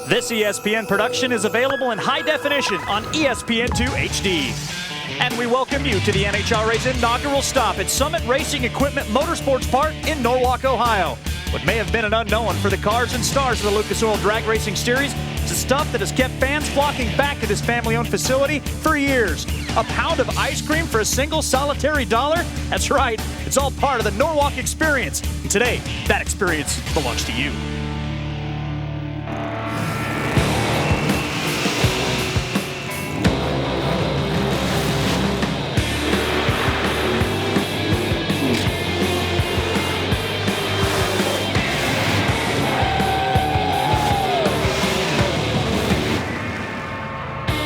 This ESPN production is available in high definition on ESPN2 HD. And we welcome you to the NHRA's inaugural stop at Summit Racing Equipment Motorsports Park in Norwalk, Ohio. What may have been an unknown for the cars and stars of the Lucas Oil Drag Racing Series is the stuff that has kept fans flocking back to this family-owned facility for years. A pound of ice cream for a single solitary dollar? That's right, it's all part of the Norwalk experience. And today, that experience belongs to you.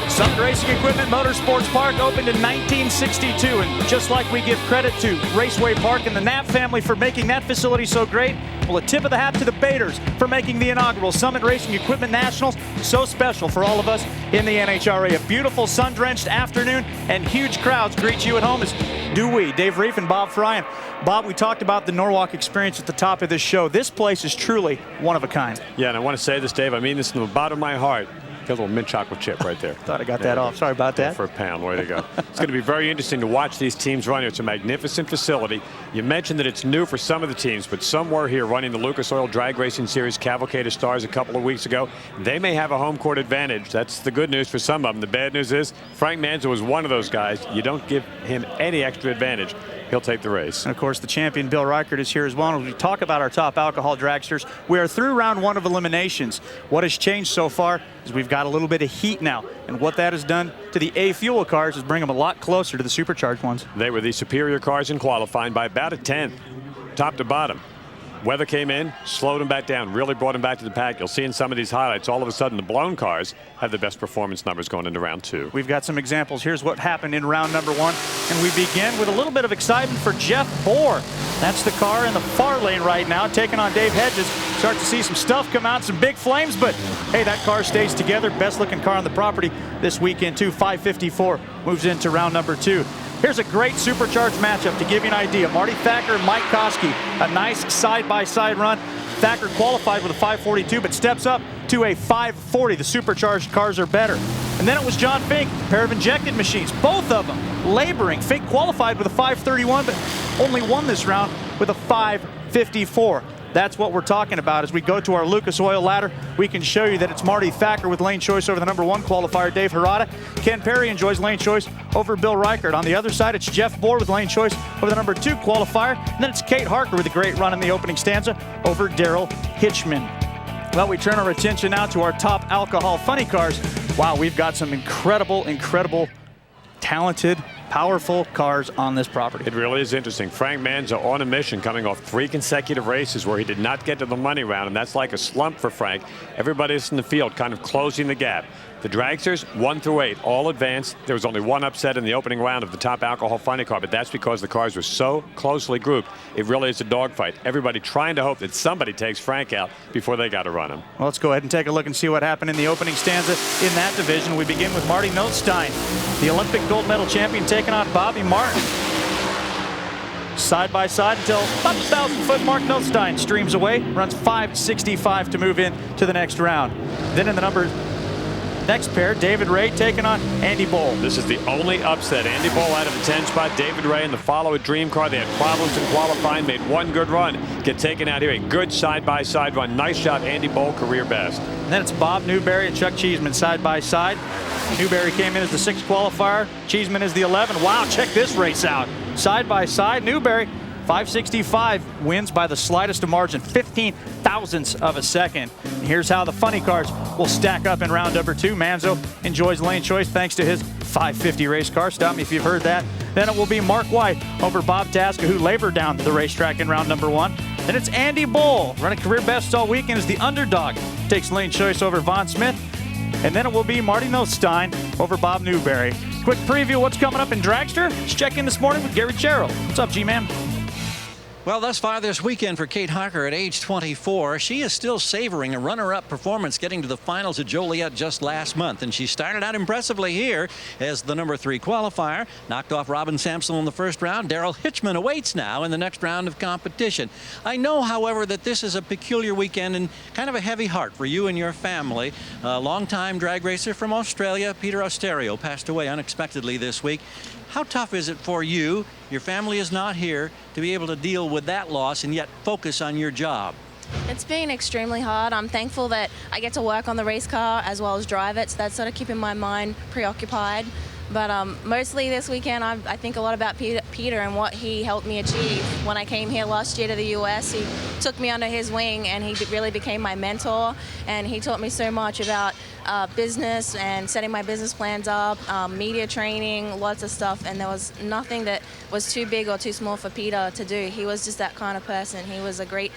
Summit Racing Equipment Motorsports Park opened in 1962, and just like we give credit to Raceway Park and the Knapp family for making that facility so great, well, a tip of the hat to the Baders for making the inaugural Summit Racing Equipment Nationals so special for all of us in the NHRA. A beautiful sun-drenched afternoon, and huge crowds greet you at home, as do we, Dave Reef and Bob Fryan. Bob, we talked about the Norwalk experience at the top of this show. This place is truly one of a kind. Yeah, and I want to say this, Dave, I mean this from the bottom of my heart. Got a little mint chocolate chip right there. Thought I got that off. Sorry about that. For a pound. Way to go. It's going to be very interesting to watch these teams run here. It's a magnificent facility. You mentioned that it's new for some of the teams, but some were here running the Lucas Oil Drag Racing Series Cavalcade of Stars a couple of weeks ago. They may have a home court advantage. That's the good news for some of them. The bad news is Frank Manzo was one of those guys. You don't give him any extra advantage. He'll take the race. And of course, the champion Bill Reichert is here as well. As we talk about our top alcohol dragsters, we are through round one of eliminations. What has changed so far is we've got a little bit of heat now, and what that has done to the A fuel cars is bring them a lot closer to the supercharged ones. They were the superior cars in qualifying by about a tenth, top to bottom. Weather came in, slowed them back down, really brought them back to the pack. You'll see in some of these highlights, all of a sudden the blown cars have the best performance numbers going into round two. We've got some examples. Here's what happened in round number one. And we begin with a little bit of excitement for Jeff Bohr. That's the car in the far lane right now, taking on Dave Hedges. Start to see some stuff come out, some big flames, but hey, that car stays together. Best looking car on the property this weekend too. 554 moves into round number two. Here's a great supercharged matchup to give you an idea. Marty Thacker and Mike Koski, a nice side-by-side run. Thacker qualified with a 542, but steps up to a 540. The supercharged cars are better. And then it was John Fink, pair of injected machines, both of them laboring. Fink qualified with a 531, but only won this round with a 554. That's what we're talking about. As we go to our Lucas Oil ladder, we can show you that it's Marty Thacker with lane choice over the number one qualifier, Dave Hirata. Ken Perry enjoys lane choice over Bill Reichert. On the other side, it's Jeff Bohr with lane choice over the number two qualifier. And then it's Kate Harker with a great run in the opening stanza over Daryl Hitchman. Well, we turn our attention now to our top alcohol funny cars. Wow, we've got some incredible, talented, powerful cars on this property. It really is interesting. Frank Manzo on a mission, coming off 3 consecutive races where he did not get to the money round, and that's like a slump for Frank. Everybody else in the field kind of closing the gap. The dragsters 1 through 8 all advanced. There was only one upset in the opening round of the top alcohol funny car, but that's because the cars were so closely grouped. It really is a dogfight. Everybody trying to hope that somebody takes Frank out before they got to run him. Well, let's go ahead and take a look and see what happened in the opening stanza in that division. We begin with Marty Notstein, the Olympic gold medal champion, taking on Bobby Martin. Side by side until about the 1,000-foot mark. Notstein streams away, runs 565 to move in to the next round. Then in the next pair, David Ray taking on Andy Boll. This is the only upset. Andy Boll out of the 10 spot. David Ray in the follow-it dream car. They had problems in qualifying, made one good run. Get taken out here. A good side-by-side run. Nice job, Andy Boll, career best. And then it's Bob Newberry and Chuck Cheeseman side-by-side. Newberry came in as the 6th qualifier. Cheeseman is the 11. Wow, check this race out. Side-by-side, Newberry 565 wins by the slightest of margin, 15 thousandths of a second. And here's how the funny cars will stack up in round number two. Manzo enjoys lane choice thanks to his 550 race car. Stop me if you've heard that. Then it will be Mark White over Bob Tasca, who labored down the racetrack in round number one. Then it's Andy Boll, running career best all weekend as the underdog. Takes lane choice over Von Smith. And then it will be Marty Notstein over Bob Newberry. Quick preview of what's coming up in Dragster. Let's check in this morning with Gary Gerald. What's up, G-Man? Well, thus far this weekend for Kate Harker at age 24, she is still savoring a runner-up performance getting to the finals at Joliet just last month. And she started out impressively here as the number 3 qualifier. Knocked off Robin Sampsell in the first round. Daryl Hitchman awaits now in the next round of competition. I know, however, that this is a peculiar weekend and kind of a heavy heart for you and your family. A longtime drag racer from Australia, Peter Osterio, passed away unexpectedly this week. How tough is it for you, your family is not here, to be able to deal with that loss and yet focus on your job? It's been extremely hard. I'm thankful that I get to work on the race car as well as drive it, so that's sort of keeping my mind preoccupied. But mostly this weekend, I think a lot about Peter and what he helped me achieve. When I came here last year to the U.S., he took me under his wing, and he really became my mentor. And he taught me so much about business and setting my business plans up, media training, lots of stuff. And there was nothing that was too big or too small for Peter to do. He was just that kind of person. He was a great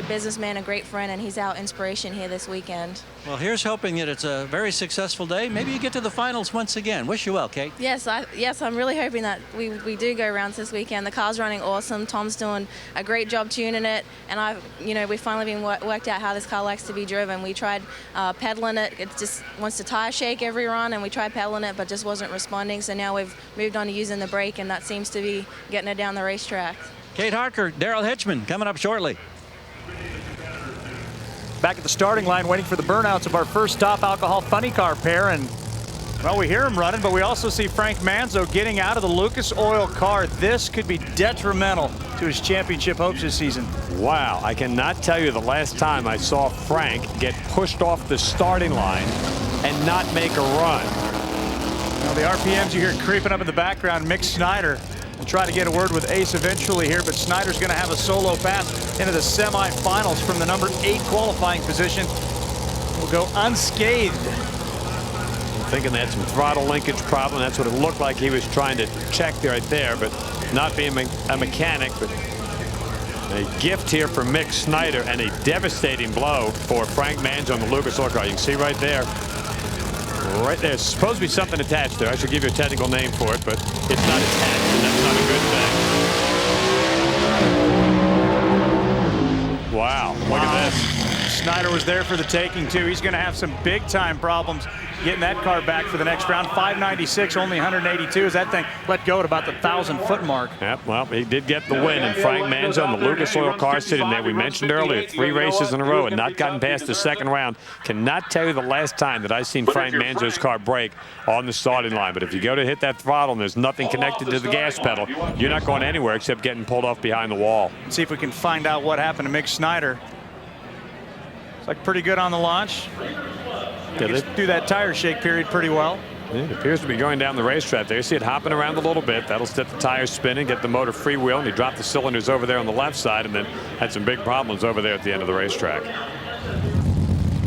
businessman, a great friend, and he's our inspiration here this weekend. Well, here's hoping that it's a very successful day. Maybe you get to the finals once again. Wish you well, Kate. Yes, I'm really hoping that we do go rounds this weekend. The car's running awesome. Tom's doing a great job tuning it, and we've finally been worked out how this car likes to be driven. We tried pedaling it. It just wants to tire shake every run, and we tried pedaling it, but just wasn't responding. So now we've moved on to using the brake, and that seems to be getting it down the racetrack. Kate Harker, Daryl Hitchman coming up shortly. Back at the starting line waiting for the burnouts of our first stop alcohol funny car pair, and well, we hear him running, but we also see Frank Manzo getting out of the Lucas Oil car. This could be detrimental to his championship hopes this season. Wow, I cannot tell you the last time I saw Frank get pushed off the starting line and not make a run. Now, the RPMs you hear creeping up in the background. Mick Snyder will try to get a word with Ace eventually here, but Snyder's going to have a solo pass into the semifinals from the number 8 qualifying position. Will go unscathed. I'm thinking that's some throttle linkage problem. That's what it looked like he was trying to check right there, but not being a mechanic. But a gift here for Mick Snyder and a devastating blow for Frank Manzo on the Lucas Oil car. You can see right there. Right there, it's supposed to be something attached there. I should give you a technical name for it, but it's not attached, and that's not a good thing. Wow, look at this. Snyder was there for the taking, too. He's going to have some big-time problems getting that car back for the next round. 596, only 182 as that thing let go at about the 1,000-foot mark. Yep, well, he did get the win, and Frank Manzo on the Lucas Oil car sitting there. We mentioned earlier, 3 races in a row and not gotten past the second round. Cannot tell you the last time that I've seen Frank Manzo's car break on the starting line. But if you go to hit that throttle and there's nothing connected to the gas pedal, you're not going anywhere except getting pulled off behind the wall. Let's see if we can find out what happened to Mick Snyder. It's like pretty good on the launch. Do that tire shake period pretty well. It appears to be going down the racetrack there. You see it hopping around a little bit. That'll set the tires spinning, get the motor freewheel, and he dropped the cylinders over there on the left side and then had some big problems over there at the end of the racetrack.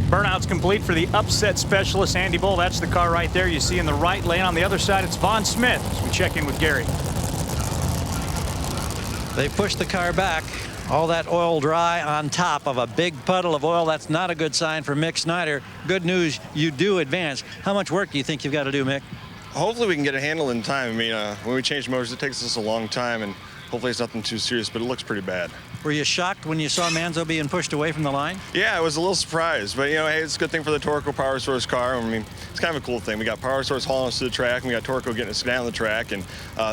Burnout's complete for the upset specialist, Andy Bull. That's the car right there you see in the right lane. On the other side, it's Vaughn Smith as we check in with Gary. They pushed the car back. All that oil dry on top of a big puddle of oil. That's not a good sign for Mick Snyder. Good news, you do advance. How much work do you think you've got to do, Mick? Hopefully we can get a handle in time. I mean, when we change motors, it takes us a long time, and hopefully it's nothing too serious, but it looks pretty bad. Were you shocked when you saw Manzo being pushed away from the line? Yeah, I was a little surprised, but, hey, it's a good thing for the Torco Power Source car. I mean, it's kind of a cool thing. We got Power Source hauling us to the track, and we got Torco getting us down the track, and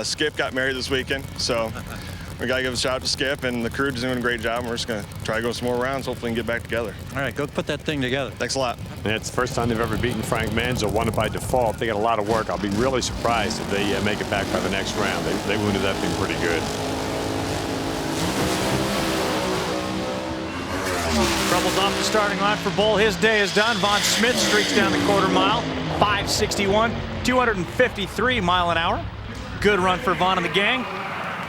Skip got married this weekend, so we got to give a shout out to Skip, and the crew is doing a great job, and we're just going to try to go some more rounds, hopefully and get back together. All right, go put that thing together. Thanks a lot. And it's the first time they've ever beaten Frank Manzo, won it by default. They got a lot of work. I'll be really surprised if they make it back by the next round. They wounded that thing pretty good. Troubles off the starting line for Bull. His day is done. Vaughn Smith streaks down the quarter mile. 561, 253 mile an hour. Good run for Vaughn and the gang.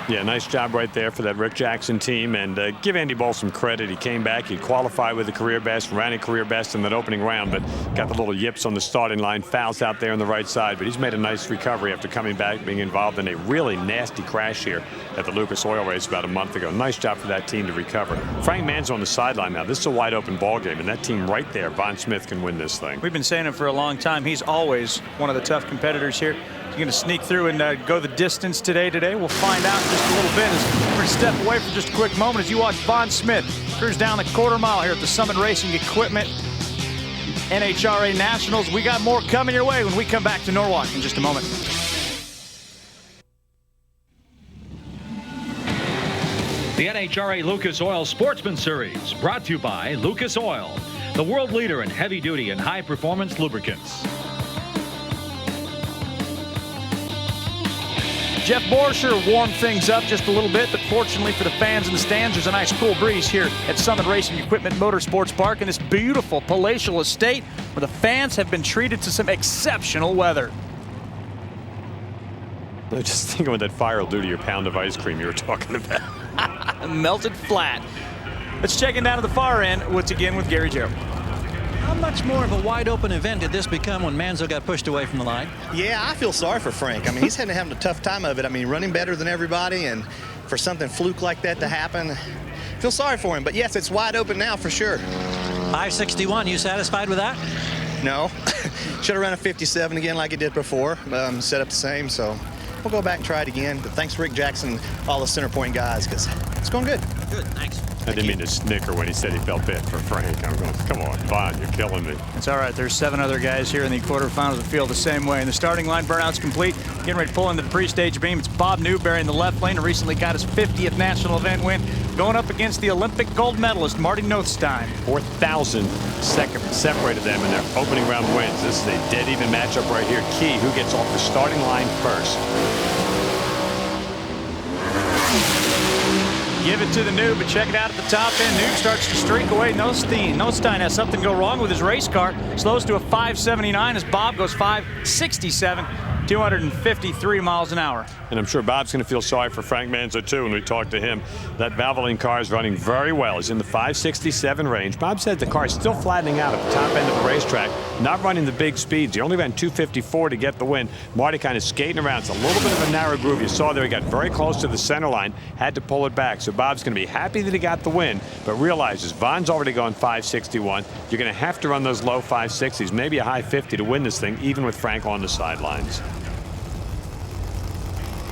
Yeah, nice job right there for that Rick Jackson team. And give Andy Bull some credit. He came back, he qualified with the career best, ran a career best in that opening round, but got the little yips on the starting line, fouls out there on the right side. But he's made a nice recovery after coming back, being involved in a really nasty crash here at the Lucas Oil race about a month ago. Nice job for that team to recover. Frank Manzo on the sideline now. This is a wide open ball game, and that team right there, Vaughn Smith, can win this thing. We've been saying it for a long time. He's always one of the tough competitors here. You're going to sneak through and go the distance today. We'll find out in just a little bit. We're going to step away for just a quick moment as you watch Vaughn Smith cruise down the quarter mile here at the Summit Racing Equipment NHRA Nationals. We got more coming your way when we come back to Norwalk in just a moment. The NHRA Lucas Oil Sportsman Series, brought to you by Lucas Oil, the world leader in heavy-duty and high-performance lubricants. Jeff Borscher warmed things up just a little bit, but fortunately for the fans in the stands, there's a nice cool breeze here at Summit Racing Equipment Motorsports Park in this beautiful palatial estate where the fans have been treated to some exceptional weather. I'm just thinking what that fire will do to your pound of ice cream you were talking about. Melted flat. Let's check in down to the far end once again with Gary Joe. How much more of a wide open event did this become when Manzo got pushed away from the line? Yeah, I feel sorry for Frank. I mean, he's having a tough time of it. I mean, running better than everybody, and for something fluke like that to happen, I feel sorry for him. But yes, it's wide open now for sure. 561, you satisfied with that? No. Should have run a 57 again like he did before. Set up the same, so we'll go back and try it again. But thanks, Rick Jackson, all the center point guys, because it's going good. Good, thanks. I didn't mean to snicker when he said he felt bad for Frank. I'm going, come on, Vaughn, you're killing me. It's all right. There's 7 other guys here in the quarterfinals that feel the same way. And the starting line burnout's complete. Getting ready to pull into the pre-stage beam. It's Bob Newberry in the left lane, who recently got his 50th national event win, going up against the Olympic gold medalist, Marty Nothstein. 4,000 separated them in their opening round wins. This is a dead even matchup right here. Key, who gets off the starting line first. Give it to the Noob, but check it out at the top end. Noob starts to streak away. Nothstein has something go wrong with his race car. Slows to a 579 as Bob goes 567. 253 miles an hour. And I'm sure Bob's going to feel sorry for Frank Manzo, too, when we talk to him. That Valvoline car is running very well. He's in the 567 range. Bob said the car is still flattening out at the top end of the racetrack, not running the big speeds. He only ran 254 to get the win. Marty kind of skating around. It's a little bit of a narrow groove. You saw there he got very close to the center line, had to pull it back. So Bob's going to be happy that he got the win, but realizes Vaughn's already gone 561. You're going to have to run those low 560s, maybe a high 50 to win this thing, even with Frank on the sidelines.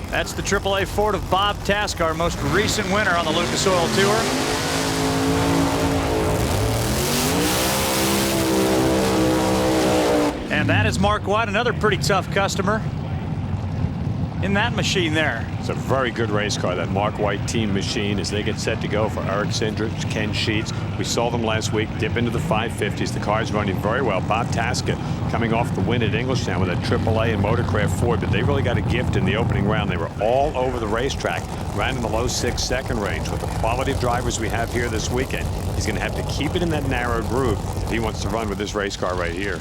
That's the AAA Ford of Bob Task, our most recent winner on the Lucas Oil Tour. And that is Mark White, another pretty tough customer in that machine there. It's a very good race car, that Mark White team machine, as they get set to go for Eric Sindrich, Ken Sheets. We saw them last week dip into the 550s. The car's running very well. Bob Tasca coming off the win at Englishtown with a AAA and Motorcraft Ford, but they really got a gift in the opening round. They were all over the racetrack, ran in the low 6-second range. With the quality of drivers we have here this weekend, he's going to have to keep it in that narrow groove if he wants to run with this race car right here.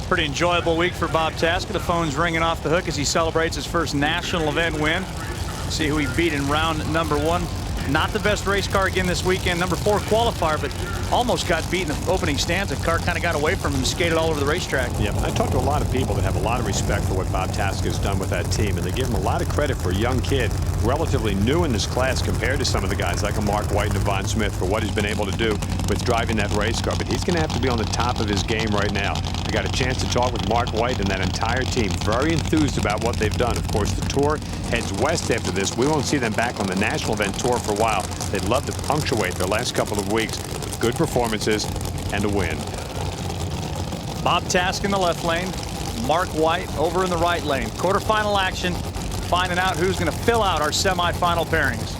Pretty enjoyable week for Bob Taska. The phone's ringing off the hook as he celebrates his first national event win. See who he beat in round number 1. Not the best race car again this weekend. Number 4 qualifier, but almost got beat in the opening stanza. The car kind of got away from him and skated all over the racetrack. Yeah, I talked to a lot of people that have a lot of respect for what Bob Taska has done with that team, and they give him a lot of credit for a young kid, relatively new in this class compared to some of the guys like a Mark White and a Vaughn Smith, for what he's been able to do with driving that race car. But he's going to have to be on the top of his game right now. We got a chance to talk with Mark White and that entire team. Very enthused about what they've done. Of course, the tour heads west after this. We won't see them back on the national event tour for a while. They'd love to punctuate their last couple of weeks with good performances and a win. Bob Task in the left lane, Mark White over in the right lane. Quarterfinal action, finding out who's going to fill out our semifinal pairings.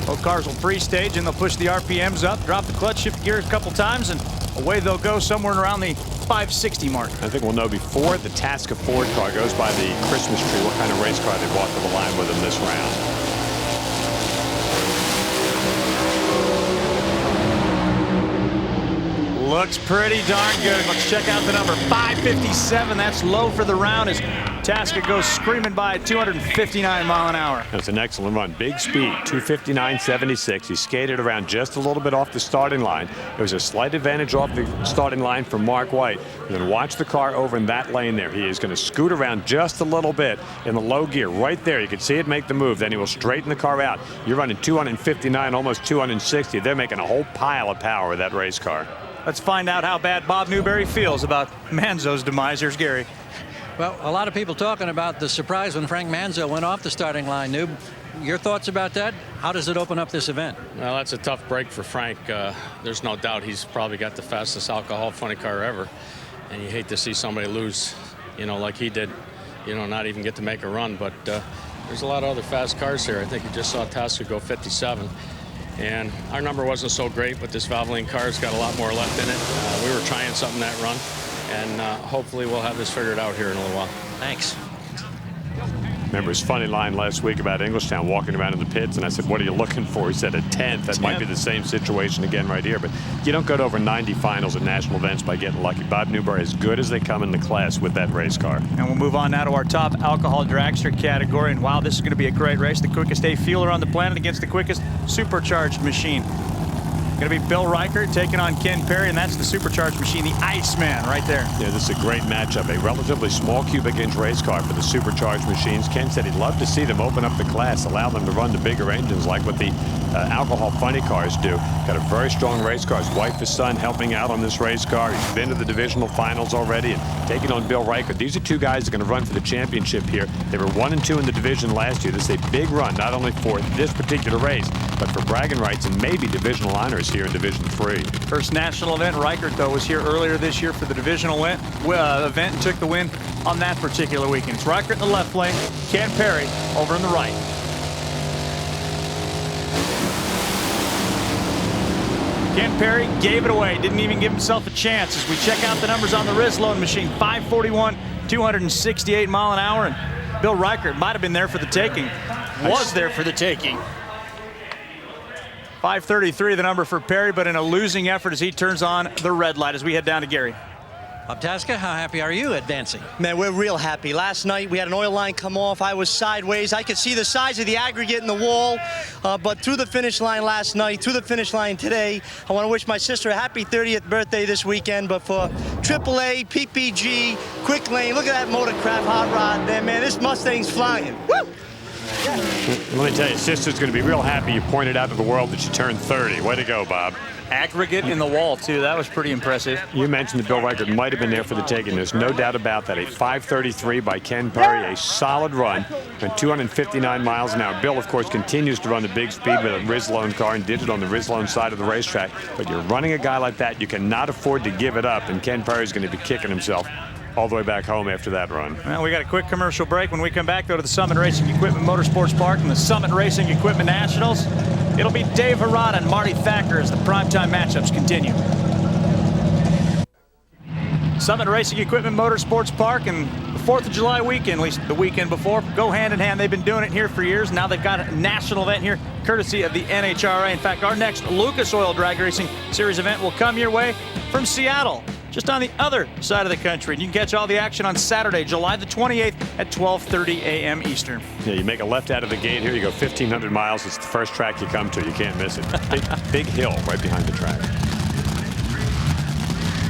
Both cars will pre-stage and they'll push the RPMs up, drop the clutch shift gear a couple times, and away they'll go somewhere around the 560 mark. I think we'll know before the Tasca Ford car goes by the Christmas tree what kind of race car they brought to the line with them this round. Looks pretty darn good. Let's check out the number 557. That's low for the round as Tasca goes screaming by at 259 mile an hour. That's an excellent run. Big speed, 259.76. He skated around just a little bit off the starting line. There was a slight advantage off the starting line for Mark White. And then watch the car over in that lane there. He is going to scoot around just a little bit in the low gear. Right there, you can see it make the move. Then he will straighten the car out. You're running 259, almost 260. They're making a whole pile of power with that race car. Let's find out how bad Bob Newberry feels about Manzo's demise. Here's Gary. Well, a lot of people talking about the surprise when Frank Manzo went off the starting line. Noob, your thoughts about that? How does it open up this event? Well, that's a tough break for Frank. There's no doubt he's probably got the fastest alcohol funny car ever. And you hate to see somebody lose, you know, like he did, you know, not even get to make a run. But there's a lot of other fast cars here. I think you just saw Tasca go 57. And our number wasn't so great, but this Valvoline car's got a lot more left in it. We were trying something that run. And hopefully we'll have this figured out here in a little while. Thanks. Remember his funny line last week about Englishtown walking around in the pits, and I said, what are you looking for? He said a 10th. That might be the same situation again right here, but you don't go to over 90 finals at national events by getting lucky. Bob Newberry as good as they come in the class with that race car. And we'll move on now to our top alcohol dragster category. And wow, this is going to be a great race. The quickest A-Fueler on the planet against the quickest supercharged machine. Going to be Bill Reichert taking on Ken Perry, and that's the supercharged machine, the Iceman, right there. Yeah, this is a great matchup. A relatively small cubic inch race car for the supercharged machines. Ken said he'd love to see them open up the class, allow them to run the bigger engines like what the alcohol funny cars do. Got a very strong race car. His wife, his son helping out on this race car. He's been to the divisional finals already and taking on Bill Reichert. These are two guys that are going to run for the championship here. They were 1 and 2 in the division last year. This is a big run, not only for this particular race, but for bragging rights and maybe divisional honors here in Division 3. First national event. Reichert, though, was here earlier this year for the divisional event and took the win on that particular weekend. It's Reichert in the left lane, Ken Perry over in the right. Ken Perry gave it away, didn't even give himself a chance as we check out the numbers on the Rizlone machine. 541, 268 mile an hour, and Bill Reichert might have been there for the taking. Was there for the taking. 533 the number for Perry, but in a losing effort as he turns on the red light as we head down to Gary. Tasca, how happy are you advancing? Man, we're real happy. Last night we had an oil line come off. I was sideways. I could see the size of the aggregate in the wall. But through the finish line last night, through the finish line today, I want to wish my sister a happy 30th birthday this weekend. But for AAA, PPG, Quick Lane, look at that Motorcraft hot rod there, man. This Mustang's flying. Woo! Yeah. Let me tell you, sister's going to be real happy you pointed out to the world that she turned 30. Way to go, Bob. Aggregate in the wall, too. That was pretty impressive. You mentioned that Bill Reichert might have been there for the taking. There's no doubt about that. A 533 by Ken Perry, a solid run, and 259 miles an hour. Bill, of course, continues to run the big speed with a Rizlone car and did it on the Rizlone side of the racetrack. But you're running a guy like that, you cannot afford to give it up, and Ken Perry's going to be kicking himself all the way back home after that run. Well, we got a quick commercial break. When we come back, go to the Summit Racing Equipment Motorsports Park and the Summit Racing Equipment Nationals. It'll be Dave Harada and Marty Thacker as the primetime matchups continue. Summit Racing Equipment Motorsports Park and the 4th of July weekend, at least the weekend before, go hand in hand. They've been doing it here for years. Now they've got a national event here, courtesy of the NHRA. In fact, our next Lucas Oil Drag Racing Series event will come your way from Seattle, just on the other side of the country. And you can catch all the action on Saturday, July the 28th at 12:30 a.m. Eastern. Yeah, you make a left out of the gate here. You go 1,500 miles. It's the first track you come to. You can't miss it. Big hill right behind the track.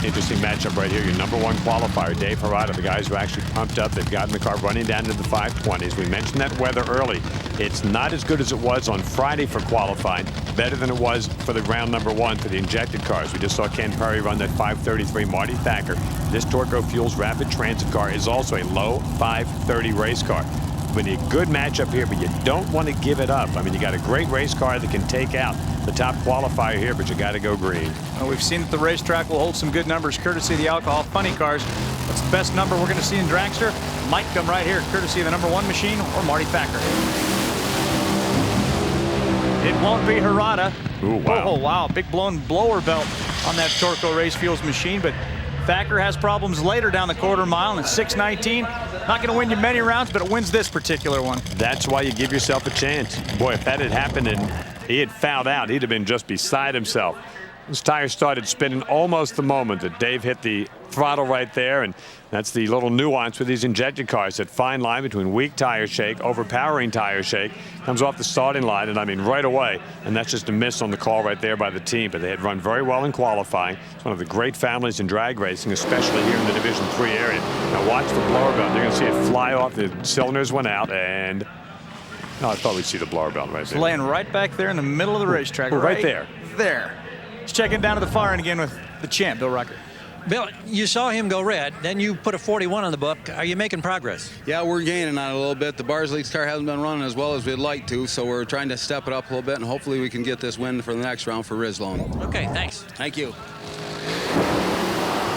Interesting matchup right here. Your #1 qualifier, Dave Harada, the guys who actually pumped up. They've gotten the car running down into the 520s. We mentioned that weather early. It's not as good as it was on Friday for qualifying. Better than it was for the round #1 for the injected cars. We just saw Ken Perry run that 533. Marty Thacker, this Torco Fuels Rapid Transit car, is also a low 530 race car. We need a good matchup here, but you don't want to give it up. I mean, you got a great race car that can take out the top qualifier here, but you got to go green. Well, we've seen that the racetrack will hold some good numbers courtesy of the alcohol funny cars. What's the best number we're going to see in dragster? Might come right here courtesy of the #1 machine or Marty Thacker. It won't be Harada. Ooh, wow. Oh, wow. Big blown blower belt on that Torco Race Fuels machine, but Thacker has problems later down the quarter mile, and 619. Not going to win you many rounds, but it wins this particular one. That's why you give yourself a chance. Boy, if that had happened and he had fouled out, he'd have been just beside himself. His tires started spinning almost the moment that Dave hit the throttle right there, and that's the little nuance with these injected cars. That fine line between weak tire shake, overpowering tire shake, comes off the starting line, and I mean right away, and that's just a miss on the call right there by the team. But they had run very well in qualifying. It's one of the great families in drag racing, especially here in the Division 3 area. Now watch the blower belt. You're going to see it fly off. The cylinders went out, and no, I thought we'd see the blower belt right there. Laying right back there in the middle of the racetrack. Right there. There. Let's check in down to the far end again with the champ, Bill Rucker. Bill, you saw him go red, then you put a 41 on the book. Are you making progress? Yeah, we're gaining on it a little bit. The Bars Leagues car hasn't been running as well as we'd like to, so we're trying to step it up a little bit, and hopefully we can get this win for the next round for Rizlone. Okay, thanks. Thank you.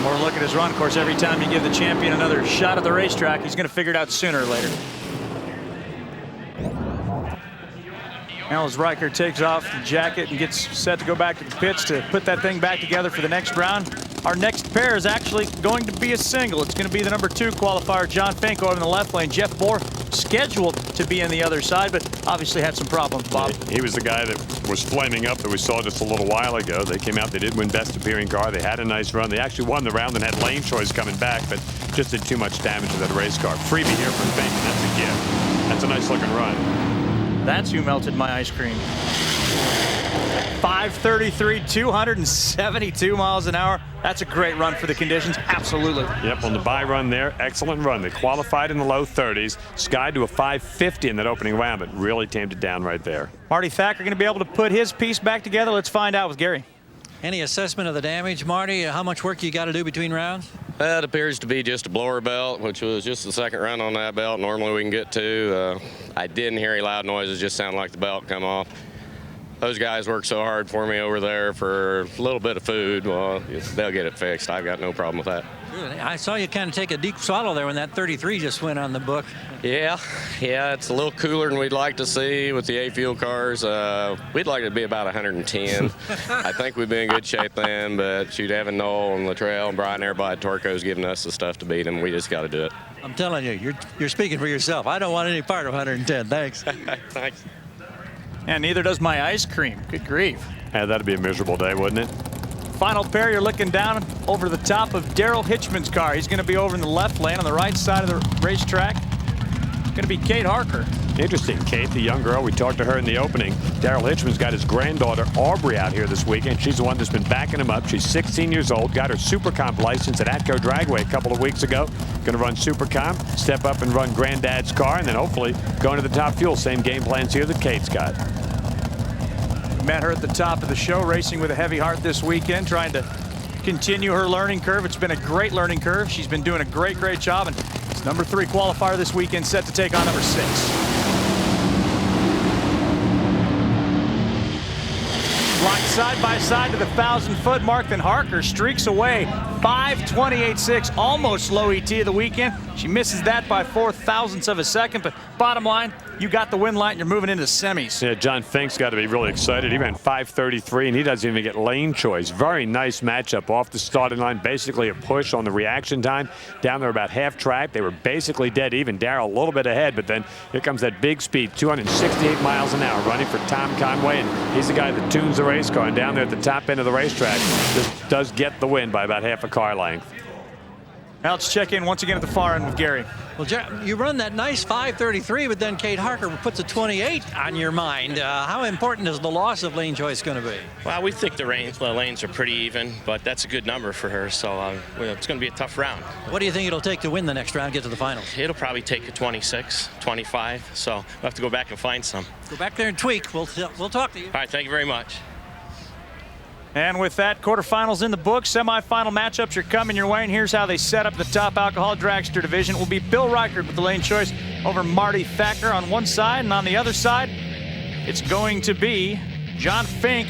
More look at his run. Of course, every time you give the champion another shot at the racetrack, he's going to figure it out sooner or later. Now as Riker takes off the jacket and gets set to go back to the pits to put that thing back together for the next round, our next pair is actually going to be a single. It's going to be the number 2 qualifier, John Fink, over in the left lane. Jeff Bohr scheduled to be in the other side, but obviously had some problems, Bob. He was the guy that was flaming up that we saw just a little while ago. They came out, they did win Best Appearing Car. They had a nice run. They actually won the round and had lane choice coming back, but just did too much damage to that race car. Freebie here from Fink, and that's a gift. That's a nice looking run. That's who melted my ice cream. 533, 272 miles an hour. That's a great run for the conditions. Absolutely. Yep, on the bye run there, excellent run. They qualified in the low 30s, skied to a 550 in that opening round, but really tamed it down right there. Marty Thacker going to be able to put his piece back together. Let's find out with Gary. Any assessment of the damage, Marty? How much work you got to do between rounds? It appears to be just a blower belt, which was just the second run on that belt. Normally we can get to. I didn't hear any loud noises, just sounded like the belt come off. Those guys work so hard for me over there for a little bit of food. Well, they'll get it fixed. I've got no problem with that. Good. I saw you kind of take a deep swallow there when that 33 just went on the book. Yeah, it's a little cooler than we'd like to see with the A-Fuel cars. We'd like it to be about 110. I think we'd be in good shape then, but shoot, having Noel and Latrell and Brian, everybody at Torco's giving us the stuff to beat them. We just got to do it. I'm telling you, you're speaking for yourself. I don't want any part of 110. Thanks. Thanks. And neither does my ice cream. Good grief. Yeah, that'd be a miserable day, wouldn't it? Final pair, you're looking down over the top of Daryl Hitchman's car. He's going to be over in the left lane on the right side of the racetrack. Going to be Kate Harker. Interesting. Kate, the young girl, we talked to her in the opening. Daryl Hitchman's got his granddaughter, Aubrey, out here this weekend. She's the one that's been backing him up. She's 16 years old, got her Super Comp license at Atco Dragway a couple of weeks ago. Going to run Super Comp, step up and run Granddad's car, and then hopefully go into the Top Fuel. Same game plans here that Kate's got. Met her at the top of the show, racing with a heavy heart this weekend, trying to continue her learning curve. It's been a great learning curve. She's been doing a great job, and it's number 3 qualifier this weekend, set to take on number 6. Locked side by side to the 1,000-foot mark, then Harker streaks away 5:28.6, almost low ET of the weekend. She misses that by 0.04 of a second, but bottom line, you got the win light and you're moving into semis. Yeah, John Fink's got to be really excited. He ran 5:33 and he doesn't even get lane choice. Very nice matchup off the starting line. Basically a push on the reaction time. Down there about half track. They were basically dead even. Darrell a little bit ahead, but then here comes that big speed, 268 miles an hour running for Tom Conway, and he's the guy that tunes the race car. And down there at the top end of the racetrack, just does get the win by about half a car length. Now let's check in once again at the far end with Gary. Well, you run that nice 5:33, but then Kate Harker puts a 28 on your mind. How important is the loss of lane choice going to be? Well, we think the lanes are pretty even, but that's a good number for her, so it's going to be a tough round. What do you think it'll take to win the next round, get to the finals? It'll probably take a 26, 25, so we'll have to go back and find some. Go back there and tweak. We'll talk to you. All right, thank you very much. And with that, quarterfinals in the books, semifinal matchups are coming your way, and here's how they set up the top alcohol dragster division. Will be Bill Reichert with the lane choice over Marty Thacker on one side, and on the other side, it's going to be John Fink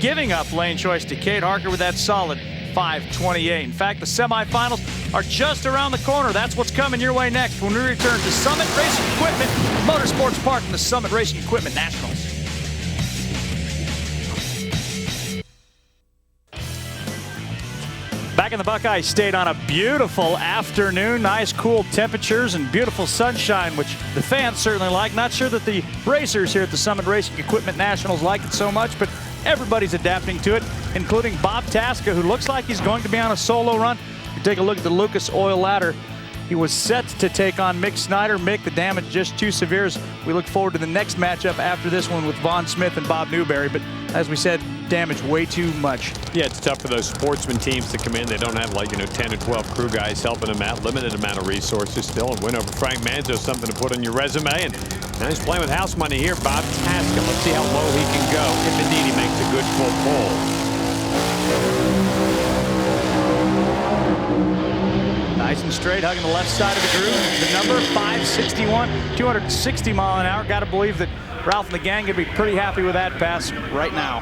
giving up lane choice to Kate Harker with that solid 5:28. In fact, the semifinals are just around the corner. That's what's coming your way next when we return to Summit Racing Equipment Motorsports Park in the Summit Racing Equipment Nationals. Back in the Buckeye State on a beautiful afternoon, nice cool temperatures and beautiful sunshine, which the fans certainly like. Not sure that the racers here at the Summit Racing Equipment Nationals like it so much, but everybody's adapting to it, including Bob Tasca, who looks like he's going to be on a solo run. You take a look at the Lucas Oil ladder. He was set to take on Mick Snyder. Mick, the damage just too severe. We look forward to the next matchup after this one with Vaughn Smith and Bob Newberry. But as we said, damage way too much. Yeah, it's tough for those sportsman teams to come in. They don't have 10 or 12 crew guys helping them out. Limited amount of resources still. A win over Frank Manzo, something to put on your resume. And now he's playing with house money here, Bob Tasca. Let's see how low he can go if indeed he makes a good full pull. Nice and straight, hugging the left side of the groove. The number 561, 260 mile an hour. Got to believe that Ralph and the gang could be pretty happy with that pass right now.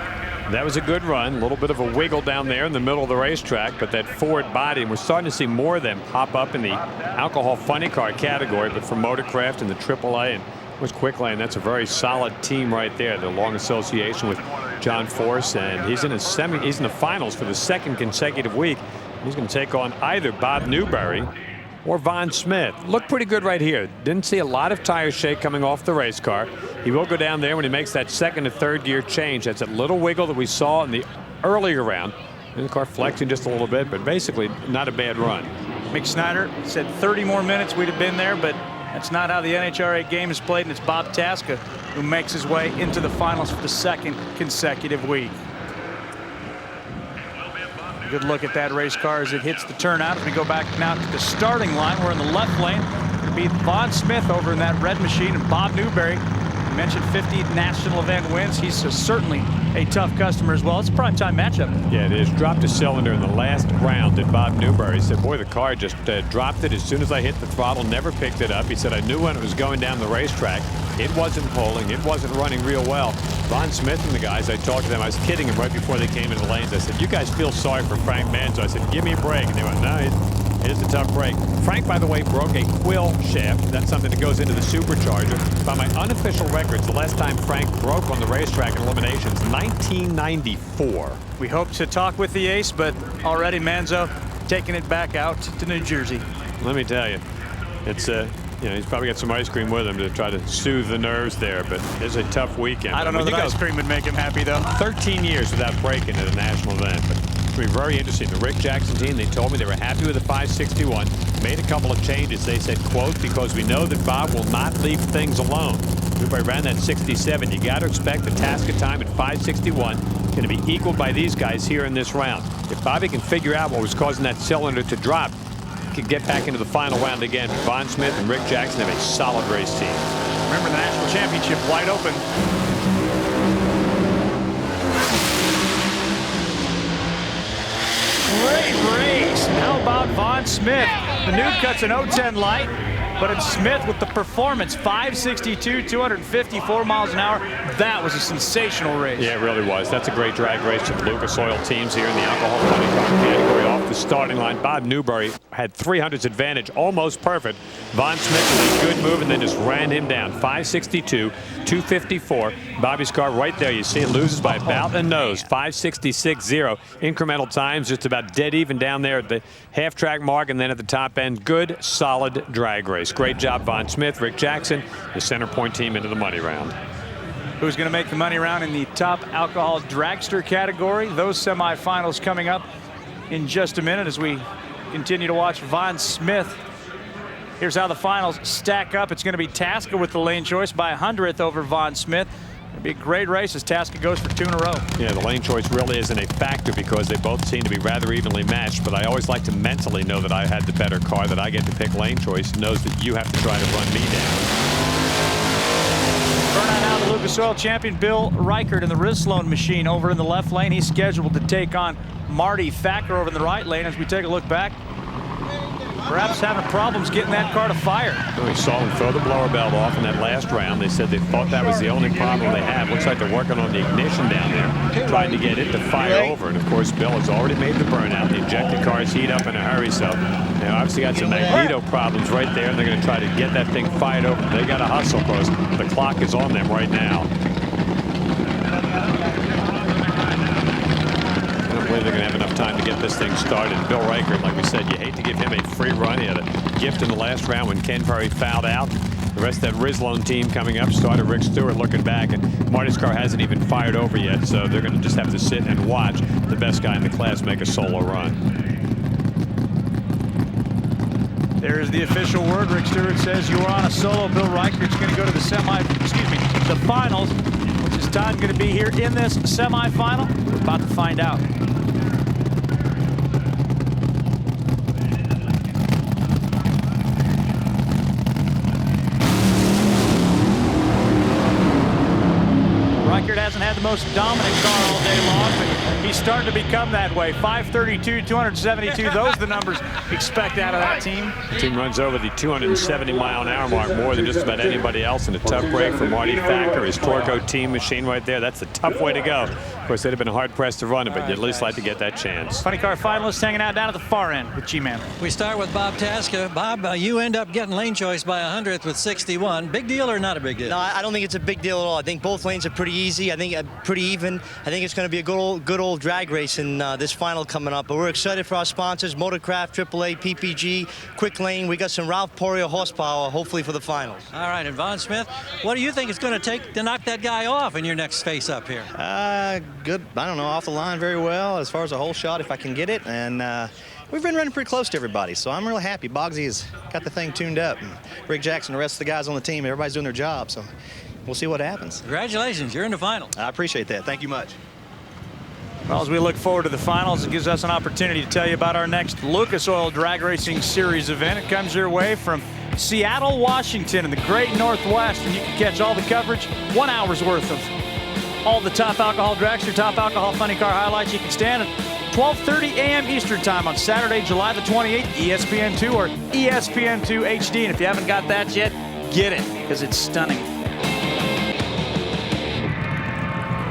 That was a good run. A little bit of a wiggle down there in the middle of the racetrack, but that forward body, and we're starting to see more of them pop up in the alcohol funny car category, but for Motorcraft and the AAA and with Quick Lane, that's a very solid team right there. The long association with John Force, and he's in the finals for the second consecutive week. He's going to take on either Bob Newberry or Von Smith. Looked pretty good right here. Didn't see a lot of tire shake coming off the race car. He will go down there when he makes that second to third gear change. That's a little wiggle that we saw in the earlier round. And the car flexing just a little bit, but basically not a bad run. Mick Snyder said 30 more minutes we'd have been there, but that's not how the NHRA game is played, and it's Bob Tasca who makes his way into the finals for the second consecutive week. Good look at that race car as it hits the turnout. As we go back now to the starting line, we're in the left lane. It'll be Von Smith over in that red machine, and Bob Newberry. You mentioned 50 national event wins. He's certainly a tough customer as well. It's a primetime matchup. Yeah, it is. Dropped a cylinder in the last round at Bob Newberry. He said, boy, the car just dropped it as soon as I hit the throttle, never picked it up. He said, I knew when it was going down the racetrack. It wasn't pulling. It wasn't running real well. Von Smith and the guys, I talked to them. I was kidding them right before they came into the lanes. I said, you guys feel sorry for Frank Manzo. I said, give me a break. And they went, no, it is a tough break. Frank, by the way, broke a quill shaft. That's something that goes into the supercharger. By my unofficial records, the last time Frank broke on the racetrack in eliminations, 1994. We hope to talk with the ace, but already Manzo taking it back out to New Jersey. Let me tell you, it's you know, he's probably got some ice cream with him to try to soothe the nerves there, but it's a tough weekend. I don't know that ice cream would make him happy, though. 13 years without breaking at a national event. But it's going to be very interesting. The Rick Jackson team, they told me they were happy with the 561. Made a couple of changes. They said, quote, because we know that Bob will not leave things alone. Everybody ran that 67. You got to expect the Tasca time at 561 going to be equaled by these guys here in this round. If Bobby can figure out what was causing that cylinder to drop, could get back into the final round again. Von Smith and Rick Jackson have a solid race team. Remember the national championship wide open. Great race. How about Von Smith? The Noob cuts an 010 light, but it's Smith with the performance. 562, 254 miles an hour. That was a sensational race. Yeah, it really was. That's a great drag race to the Lucas Oil teams here in the alcohol funny car category. Off the starting line, Bob Newberry had 300's advantage, almost perfect. Von Smith with a good move and then just ran him down. 562, 254. Bobby's car right there. You see it loses by about a nose. 566.0. Incremental times just about dead even down there at the half-track mark, and then at the top end, good, solid drag race. Great job, Von Smith. Rick Jackson, the center point team into the money round. Who's going to make the money round in the top alcohol dragster category? Those semifinals coming up in just a minute as we continue to watch Von Smith. Here's how the finals stack up. It's going to be Tasca with the lane choice by 100th over Von Smith. It'll be a great race as Tasca goes for 2 in a row. Yeah, the lane choice really isn't a factor because they both seem to be rather evenly matched, but I always like to mentally know that I had the better car, that I get to pick lane choice, knows that you have to try to run me down. Burnout now, the Lucas Oil champion Bill Reichert in the Rislone machine over in the left lane. He's scheduled to take on Marty Thacker over in the right lane. As we take a look back, perhaps having problems getting that car to fire. Well, we saw him throw the blower belt off in that last round. They said they thought that was the only problem they had. Looks like they're working on the ignition down there, trying to get it to fire over. And of course, Bill has already made the burnout. The injected cars heat up in a hurry, so they obviously got some magneto problems right there, and they're going to try to get that thing fired over. They got to hustle because the clock is on them right now. They're going to have enough time to get this thing started. Bill Reichert, like we said, you hate to give him a free run. He had a gift in the last round when Ken Perry fouled out. The rest of that Rislone team coming up started Rick Stewart looking back, and Marty's car hasn't even fired over yet, so they're going to just have to sit and watch the best guy in the class make a solo run. There's the official word. Rick Stewart says you are on a solo. Bill Reichert's going to go to the finals, which is time going to be here in this semifinal. We're about to find out. Reichert hasn't had the most dominant car all day long, but he's starting to become that way. 532, 272, those are the numbers expect out of that team. The team runs over the 270-mile-an-hour mark more than just about anybody else, in a tough break for Marty Thacker. His Torco team machine right there. That's a tough way to go. Of course, they'd have been hard-pressed to run it, but you'd at least like to get that chance. Funny car finalists hanging out down at the far end with G-Man. We start with Bob Tasca. Bob, you end up getting lane choice by 100th with 61. Big deal or not a big deal? No, I don't think it's a big deal at all. I think both lanes are pretty easy. I think pretty even. I think it's going to be a good old drag race in this final coming up. But we're excited for our sponsors, Motorcraft, AAA, PPG, Quick Lane. We got some Ralph Porio horsepower, hopefully for the finals. All right, and Von Smith, what do you think it's going to take to knock that guy off in your next face-up here? Good. I don't know, off the line very well as far as a whole shot if I can get it. And we've been running pretty close to everybody, so I'm really happy. Boggsy has got the thing tuned up. And Rick Jackson, the rest of the guys on the team, everybody's doing their job, so we'll see what happens. Congratulations, you're in the final. I appreciate that. Thank you much. Well, as we look forward to the finals, it gives us an opportunity to tell you about our next Lucas Oil Drag Racing Series event. It comes your way from Seattle, Washington in the great Northwest, and you can catch all the coverage, 1 hour's worth of all the top alcohol dragster, top alcohol funny car highlights. You can stand at 12:30 a.m. Eastern time on Saturday, July the 28th, ESPN2 or ESPN2 HD. And if you haven't got that yet, get it, because it's stunning.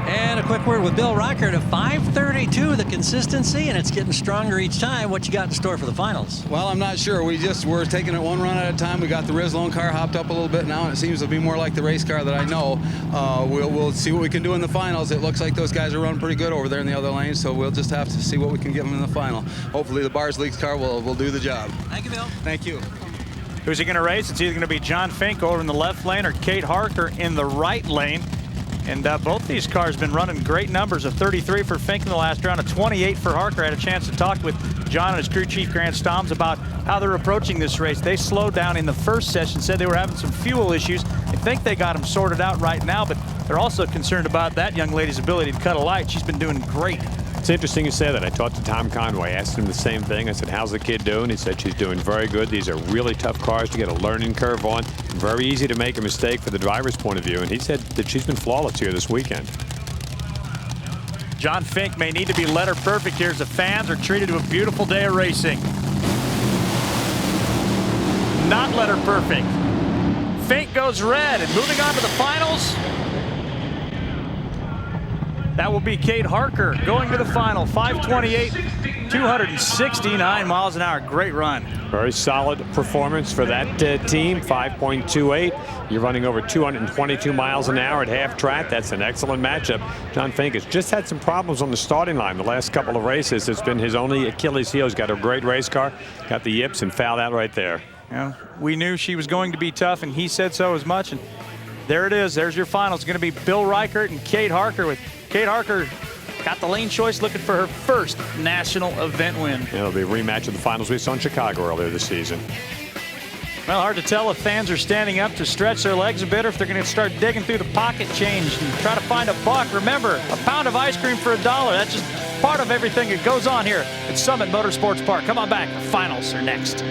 And a quick word with Bill Rocker to 532, the consistency, and it's getting stronger each time. What you got in store for the finals? Well, I'm not sure. We're taking it one run at a time. We got the Rizlone car hopped up a little bit now, and it seems to be more like the race car that I know. We'll see what we can do in the finals. It looks like those guys are running pretty good over there in the other lane, so we'll just have to see what we can give them in the final. Hopefully the Bars Leagues car will do the job. Thank you, Bill. Thank you. Who's he going to race? It's either going to be John Fink over in the left lane or Kate Harker in the right lane. And both these cars have been running great numbers, of 33 for Fink in the last round, of 28 for Harker. I had a chance to talk with John and his crew chief, Grant Stoms, about how they're approaching this race. They slowed down in the first session, said they were having some fuel issues. I think they got them sorted out right now, but they're also concerned about that young lady's ability to cut a light. She's been doing great. It's interesting you say that. I talked to Tom Conway, asked him the same thing. I said, how's the kid doing? He said she's doing very good. These are really tough cars to get a learning curve on. Very easy to make a mistake for the driver's point of view. And he said that she's been flawless here this weekend. John Fink may need to be letter perfect here as the fans are treated to a beautiful day of racing. Not letter perfect. Fink goes red, and moving on to the finals, that will be Kate Harker going to the final. 528, 269 miles an hour. Great run. Very solid performance for that team. 5.28. You're running over 222 miles an hour at half track. That's an excellent matchup. John Fink has just had some problems on the starting line the last couple of races. It's been his only Achilles heel. He's got a great race car, got the yips, and fouled out right there. Yeah, we knew she was going to be tough, and he said so as much. And there it is. There's your final. It's going to be Bill Reichert and Kate Harker, with Kate Harker got the lane choice, looking for her first national event win. Yeah, it'll be a rematch of the finals we saw in Chicago earlier this season. Well, hard to tell if fans are standing up to stretch their legs a bit, or if they're going to start digging through the pocket change and try to find a buck. Remember, a pound of ice cream for $1. That's just part of everything that goes on here at Summit Motorsports Park. Come on back. The finals are next.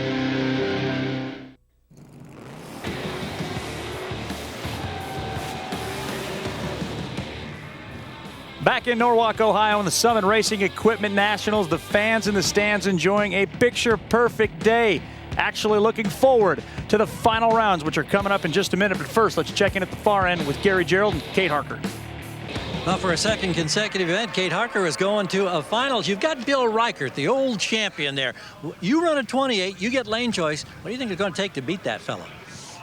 Back in Norwalk, Ohio, in the Summit Racing Equipment Nationals, the fans in the stands enjoying a picture-perfect day. Actually looking forward to the final rounds, which are coming up in just a minute. But first, let's check in at the far end with Gary Gerald and Kate Harker. Well, for a second consecutive event, Kate Harker is going to a finals. You've got Bill Reichert, the old champion there. You run a 28, you get lane choice. What do you think it's going to take to beat that fella?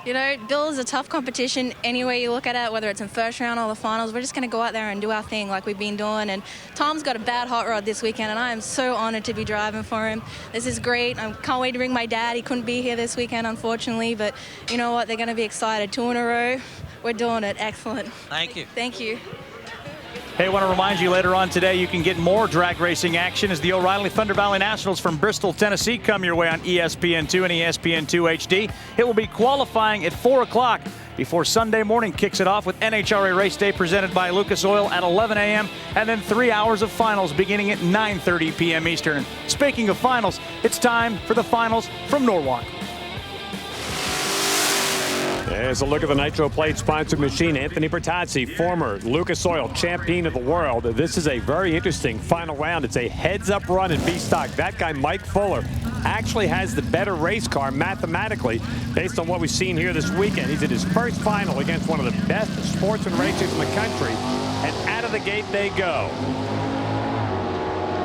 You know, Bill is a tough competition any way you look at it, whether it's in first round or the finals. We're just going to go out there and do our thing like we've been doing. And Tom's got a bad hot rod this weekend, and I am so honored to be driving for him. This is great. I can't wait to bring my dad. He couldn't be here this weekend, unfortunately, but you know what? They're going to be excited. 2 in a row. We're doing it. Excellent. Thank you. Thank you. Hey, I want to remind you later on today you can get more drag racing action as the O'Reilly Thunder Valley Nationals from Bristol, Tennessee come your way on ESPN2 and ESPN2 HD. It will be qualifying at 4 o'clock before Sunday morning kicks it off with NHRA Race Day presented by Lucas Oil at 11 a.m. and then 3 hours of finals beginning at 9:30 p.m. Eastern. Speaking of finals, it's time for the finals from Norwalk. There's a look at the Nitro Plate sponsored machine. Anthony Bertazzi, former Lucas Oil champion of the world. This is a very interesting final round. It's a heads-up run in B stock. That guy, Mike Fuller, actually has the better race car mathematically based on what we've seen here this weekend. He's in his first final against one of the best sportsman racers in the country, and out of the gate they go.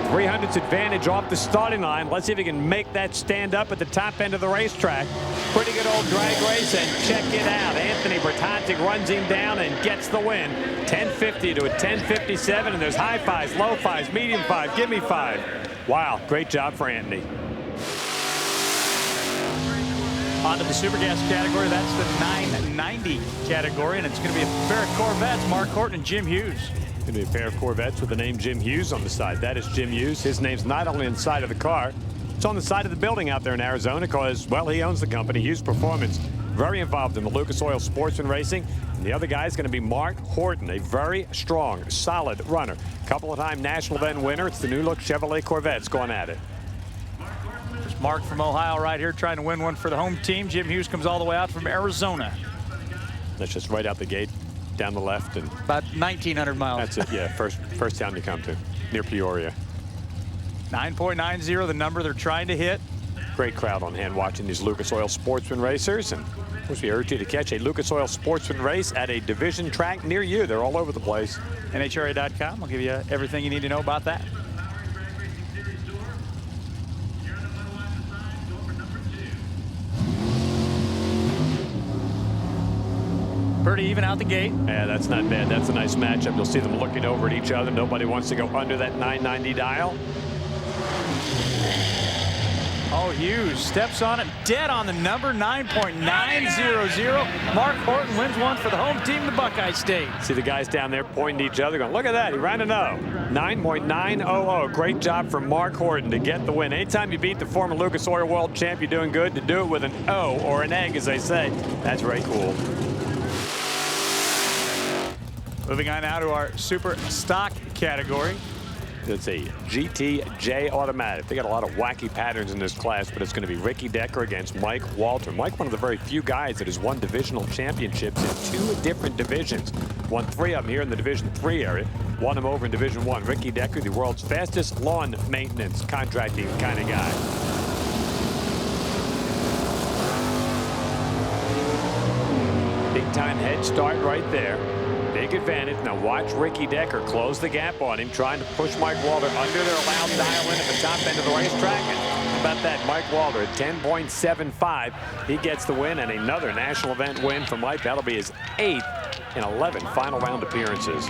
300's advantage off the starting line. Let's see if he can make that stand up at the top end of the racetrack. Pretty good old drag race, and check it out. Anthony Bertazzi runs him down and gets the win. 10:50 to a 10:57, and there's high fives, low fives, medium five, give me five. Wow, great job for Anthony. On to the Super Gas category. That's the 990 category, and it's going to be a pair of Corvettes, Mark Horton and Jim Hughes. Going to be a pair of Corvettes with the name Jim Hughes on the side. That is Jim Hughes. His name's not only on the side of the car, it's on the side of the building out there in Arizona because, well, he owns the company, Hughes Performance. Very involved in the Lucas Oil sportsman racing. And the other guy is going to be Mark Horton, a very strong, solid runner. Couple-of-time national event winner. It's the new look Chevrolet Corvettes going at it. There's Mark from Ohio right here trying to win one for the home team. Jim Hughes comes all the way out from Arizona. That's just right out the gate. Down the left and about 1,900 miles. That's it. Yeah, first town you come to, near Peoria. 9.90, the number they're trying to hit. Great crowd on hand watching these Lucas Oil sportsman racers, and of course we urge you to catch a Lucas Oil sportsman race at a division track near you. They're all over the place. NHRA.com. I'll give you everything you need to know about that. Pretty even out the gate. Yeah, that's not bad. That's a nice matchup. You'll see them looking over at each other. Nobody wants to go under that 990 dial. Oh, Hughes steps on it, dead on the number, 9.900. Mark Horton wins one for the home team, the Buckeye State. See the guys down there pointing to each other going, look at that, he ran an O. 9.900. Great job for Mark Horton to get the win. Anytime you beat the former Lucas Oil world champ, you're doing good. To do it with an O, or an egg, as they say, that's very cool. Moving on now to our super stock category. It's a GTJ automatic. They got a lot of wacky patterns in this class, but it's going to be Ricky Decker against Mike Walter. Mike, one of the very few guys that has won divisional championships in 2 different divisions. Won 3 of them here in the Division 3 area. Won them over in Division 1. Ricky Decker, the world's fastest lawn maintenance contracting kind of guy. Big time head start right there. Big advantage. Now watch Ricky Decker close the gap on him, trying to push Mike Walter under their allowed dial in at the top end of the racetrack. And how about that? Mike Walter at 10.75. He gets the win, and another national event win for Mike. That'll be his 8th in 11 final round appearances.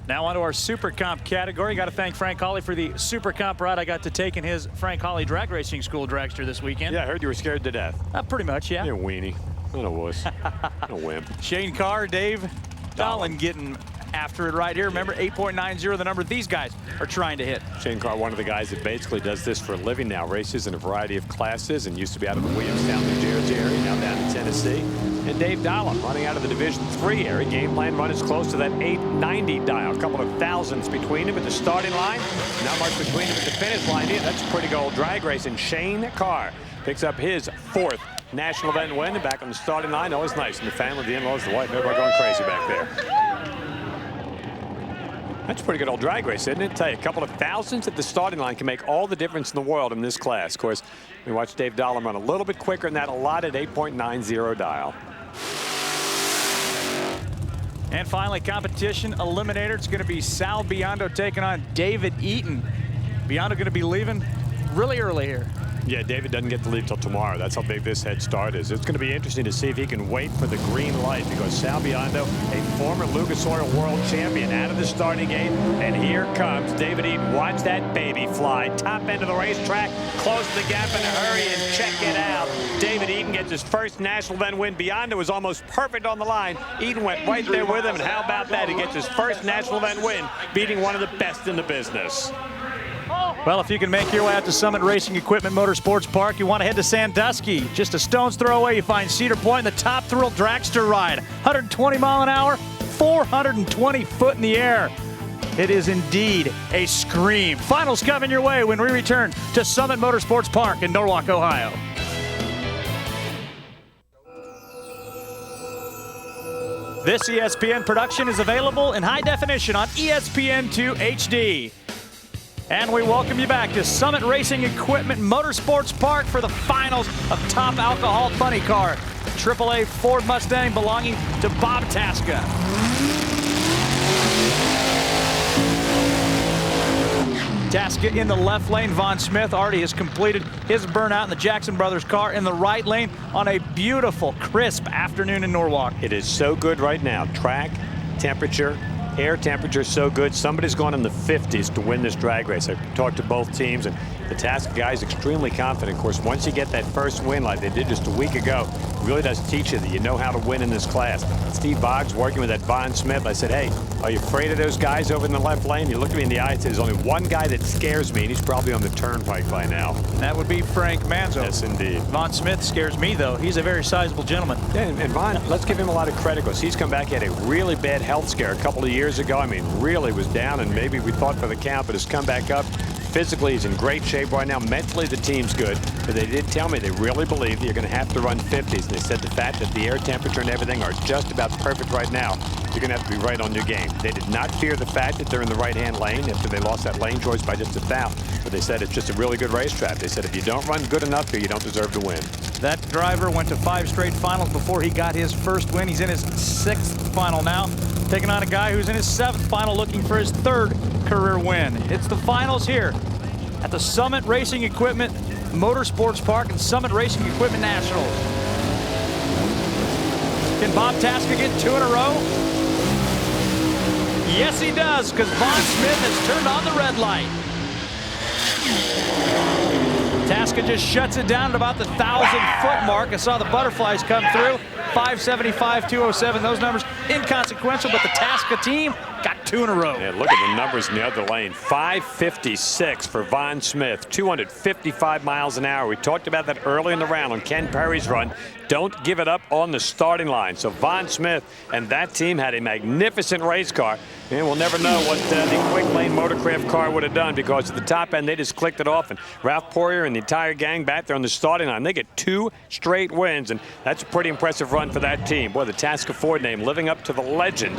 Now on to our Super Comp category. Got to thank Frank Hawley for the Super Comp ride I got to take in his Frank Hawley Drag Racing School dragster this weekend. Yeah, I heard you were scared to death. Pretty much, yeah. You're a weenie. Not a wuss. Not a wimp. Shane Carr, Dave Dolan getting after it right here. Remember, 8.90, the number these guys are trying to hit. Shane Carr, one of the guys that basically does this for a living now, races in a variety of classes, and used to be out of the Williamstown, New Jersey area, now down in Tennessee. And Dave Dolan running out of the Division 3 area. Game plan run is close to that 890 dial. A couple of thousandths between him at the starting line. Not much between him at the finish line either. That's a pretty good old drag race. And Shane Carr picks up his 4th national event win, and back on the starting line. Always nice. And the family, the in-laws, the wife, everybody going crazy back there. That's a pretty good old drag race, isn't it? Tell you, a couple of thousandths at the starting line can make all the difference in the world in this class. Of course, we watched Dave Dolan run a little bit quicker than that allotted 8.90 dial. And finally, competition eliminator. It's going to be Sal Biondo taking on David Eaton. Biondo going to be leaving really early here. Yeah, David doesn't get to leave till tomorrow. That's how big this head start is. It's going to be interesting to see if he can wait for the green light, because Sal Biondo, a former Lucas Oil world champion, out of the starting gate. And here comes David Eaton. Watch that baby fly. Top end of the racetrack. Close the gap in a hurry and check it out. David Eaton gets his first national event win. Biondo was almost perfect on the line. Eaton went right there with him. And how about that? He gets his first national event win, beating one of the best in the business. Well, if you can make your way out to Summit Racing Equipment Motorsports Park, you want to head to Sandusky. Just a stone's throw away, you find Cedar Point and the Top Thrill Dragster ride. 120 mile an hour, 420 foot in the air. It is indeed a scream. Finals coming your way when we return to Summit Motorsports Park in Norwalk, Ohio. This ESPN production is available in high definition on ESPN2 HD. And we welcome you back to Summit Racing Equipment Motorsports Park for the finals of Top Alcohol Funny Car, the AAA Ford Mustang belonging to Bob Tasca. Tasca in the left lane. Von Smith already has completed his burnout in the Jackson Brothers car in the right lane on a beautiful, crisp afternoon in Norwalk. It is so good right now. Track, temperature, air temperature so good. Somebody's gone in the 50s to win this drag race. I talked to both teams, and the Tasca guys extremely confident. Of course, once you get that first win like they did just a week ago, it really does teach you that you know how to win in this class. Steve Boggs working with that Von Smith. I said, hey, are you afraid of those guys over in the left lane? He looked at me in the eye and said, there's only one guy that scares me, and he's probably on the turnpike by now. That would be Frank Manzo. Yes, indeed. Von Smith scares me, though. He's a very sizable gentleman. Yeah, and Von, let's give him a lot of credit because he's come back. He had a really bad health scare a couple of years ago. I mean, really was down, and maybe we thought for the count, but has come back up. Physically, he's in great shape right now. Mentally, the team's good. But they did tell me they really believe that you're going to have to run 50s. And they said the fact that the air temperature and everything are just about perfect right now, you're going to have to be right on your game. They did not fear the fact that they're in the right-hand lane after they lost that lane choice by just a foul. But they said it's just a really good racetrack. They said if you don't run good enough here, you don't deserve to win. That driver went to 5 straight finals before he got his first win. He's in his 6th final now, taking on a guy who's in his 7th final looking for his 3rd career win. It's the finals here at the Summit Racing Equipment Motorsports Park and Summit Racing Equipment Nationals. Can Bob Tasca get 2 in a row? Yes, he does, because Von Smith has turned on the red light. Tasca just shuts it down at about the 1,000-foot mark. I saw the butterflies come through. 575, 207. Those numbers inconsequential, but the Tasca team got 2 in a row. Yeah, look at the numbers in the other lane. 556 for Von Smith, 255 miles an hour. We talked about that early in the round on Ken Perry's run. Don't give it up on the starting line. So Von Smith and that team had a magnificent race car. And we'll never know what the quick lane motorcraft car would have done, because at the top end, they just clicked it off. And Ralph Poirier and the entire gang back there on the starting line, they get 2 straight wins. And that's a pretty impressive run for that team. Boy, the Tasca Ford name living up to the legend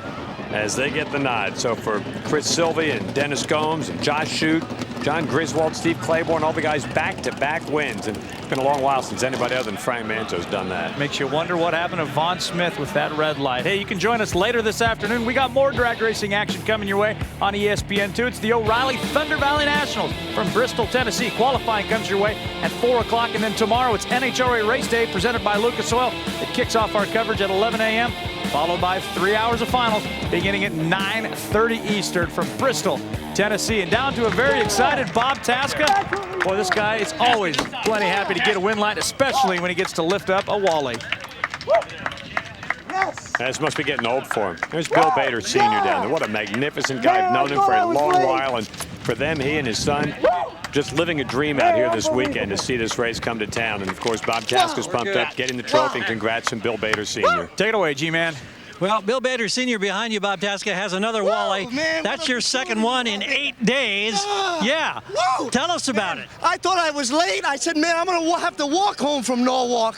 as they get the nod. So for Chris Sylvie and Dennis Gomes and Josh Shute, John Griswold, Steve Claiborne, all the guys back-to-back wins. And it's been a long while since anybody other than Frank Manzo's done that. Makes you wonder what happened to Von Smith with that red light. Hey, you can join us later this afternoon. We got more drag racing action coming your way on ESPN2. It's the O'Reilly Thunder Valley Nationals from Bristol, Tennessee. Qualifying comes your way at 4 o'clock. And then tomorrow it's NHRA Race Day presented by Lucas Oil. It kicks off our coverage at 11 a.m., followed by 3 hours of finals beginning at 9:30 Eastern from Bristol, Tennessee. And down to a very excited Bob Tasca. Boy, this guy is always plenty happy to get a win line, especially when he gets to lift up a Wally. This must be getting old for him. There's Bill Bader Sr. down there. What a magnificent guy. I've known him for a long while. And for them, he and his son, just living a dream out here this weekend to see this race come to town. And, of course, Bob Tasca's pumped up, getting the trophy. And congrats from Bill Bader Sr. Take it away, G-Man. Well, Bill Bader Sr. behind you, Bob Tasca, has another Wally. That's your 2nd one in 8 days. Yeah. Tell us about it. I thought I was late. I said, man, I'm going to have to walk home from Norwalk.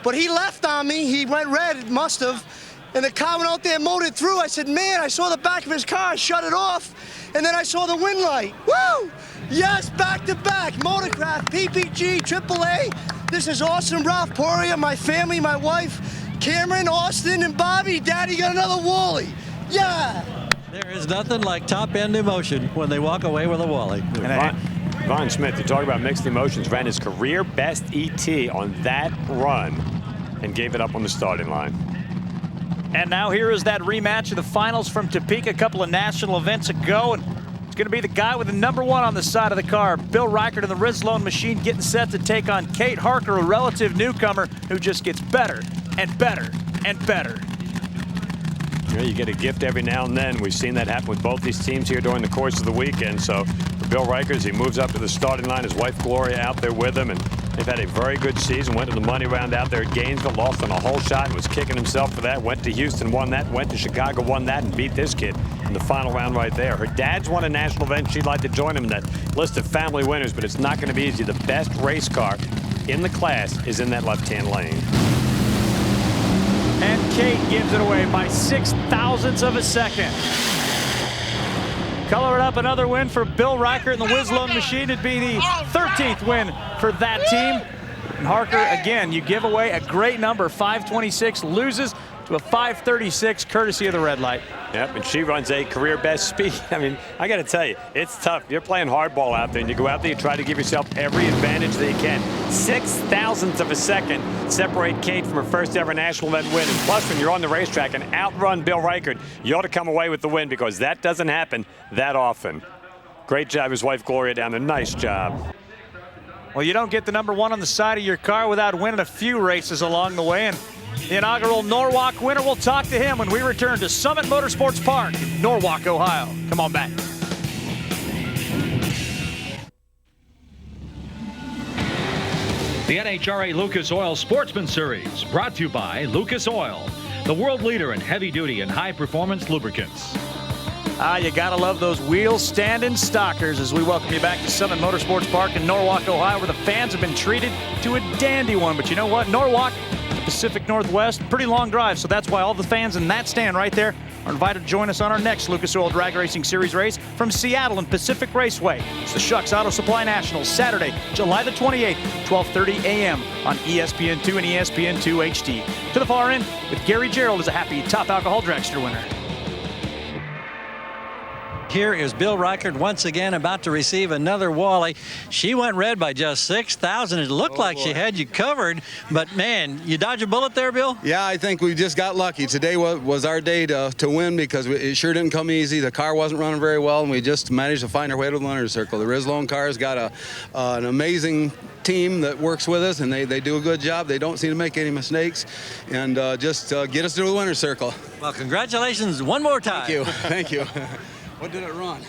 But he left on me. He went red, must have. And the car went out there and mowed it through. I said, man, I saw the back of his car, shut it off. And then I saw the wind light. Woo! Yes, back-to-back. Motorcraft, PPG, AAA. This is awesome. Ralph Poirier, my family, my wife, Cameron, Austin, and Bobby. Daddy got another Wally. Yeah! There is nothing like top-end emotion when they walk away with a Wally. Von Smith, you talk about mixed emotions, ran his career best ET on that run and gave it up on the starting line. And now here is that rematch of the finals from Topeka a couple of national events ago. And it's going to be the guy with the #1 on the side of the car, Bill Reichert in the Rizlone machine, getting set to take on Kate Harker, a relative newcomer who just gets better and better and better. You get a gift every now and then. We've seen that happen with both these teams here during the course of the weekend. So for Bill Reichert, as he moves up to the starting line, his wife Gloria out there with him, and they've had a very good season. Went to the money round out there at Gainesville, lost on a hole shot and was kicking himself for that. Went to Houston, won that. Went to Chicago, won that, and beat this kid in the final round right there. Her dad's won a national event. She'd like to join him in that list of family winners, but it's not going to be easy. The best race car in the class is in that left-hand lane. And Kate gives it away by 0.06 of a second. Color it up, another win for Bill Reichert and the Whizlone Machine. It'd be the 13th win for that team. And Harker, again, you give away a great number. 526 loses to a 536, courtesy of the red light. Yep, and she runs a career best speed. I mean, I got to tell you, it's tough. You're playing hardball out there, and you go out there, you try to give yourself every advantage that you can. 0.06 of a second separate Kate from her first ever national event win. And plus, when you're on the racetrack and outrun Bill Reichert, you ought to come away with the win, because that doesn't happen that often. Great job, his wife Gloria down there. Nice job. Well, you don't get the number 1 on the side of your car without winning a few races along the way. And the inaugural Norwalk winner, we'll talk to him when we return to Summit Motorsports Park in Norwalk, Ohio. Come on back. The NHRA Lucas Oil Sportsman Series, brought to you by Lucas Oil, the world leader in heavy-duty and high-performance lubricants. You gotta love those wheels standing stockers as we welcome you back to Summit Motorsports Park in Norwalk, Ohio, where the fans have been treated to a dandy one. But you know what? Norwalk, the Pacific Northwest, pretty long drive, so that's why all the fans in that stand right there are invited to join us on our next Lucas Oil Drag Racing Series race from Seattle and Pacific Raceway. It's the Shucks Auto Supply Nationals, Saturday, July the 28th, 12:30 a.m. on ESPN2 and ESPN2 HD. To the far end, with Gary Gerald as a happy top alcohol dragster winner. Here is Bill Reichert once again about to receive another Wally. She went red by just 6,000. It looked like she had you covered, but man, you dodged a bullet there, Bill? Yeah, I think we just got lucky. Today was our day to win, because it sure didn't come easy. The car wasn't running very well, and we just managed to find our way to the winner's circle. The Whizlone car's got an amazing team that works with us, and they do a good job. They don't seem to make any mistakes, and just get us to the winner's circle. Well, congratulations one more time. Thank you. Thank you. What did it run?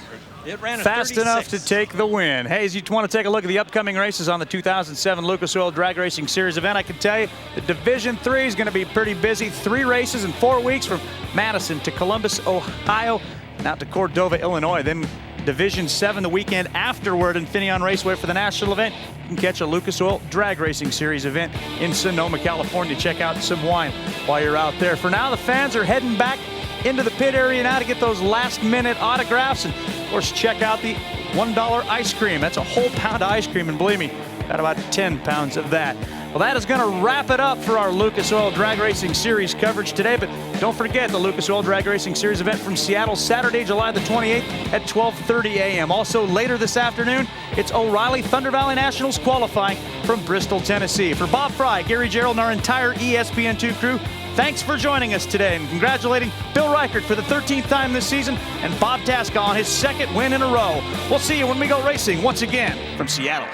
It ran fast enough to take the win. Hey, as you want to take a look at the upcoming races on the 2007 Lucas Oil Drag Racing Series event, I can tell you the Division 3 is going to be pretty busy. 3 races in 4 weeks from Madison to Columbus, Ohio, and out to Cordova, Illinois. Then Division 7 the weekend afterward in Finion Raceway for the national event. You can catch a Lucas Oil Drag Racing Series event in Sonoma, California. Check out some wine while you're out there. For now, the fans are heading back into the pit area now to get those last-minute autographs, and of course check out the $1 ice cream. That's a whole pound of ice cream, and believe me, got about 10 pounds of that. Well, that is going to wrap it up for our Lucas Oil Drag Racing Series coverage today, but don't forget the Lucas Oil Drag Racing Series event from Seattle, Saturday, July the 28th at 12:30 a.m. Also later this afternoon, it's O'Reilly Thunder Valley Nationals qualifying from Bristol, Tennessee. For Bob Fry, Gary Gerald, and our entire ESPN2 crew, thanks for joining us today, and congratulating Bill Reichert for the 13th time this season and Bob Tasca on his 2nd win in a row. We'll see you when we go racing once again from Seattle.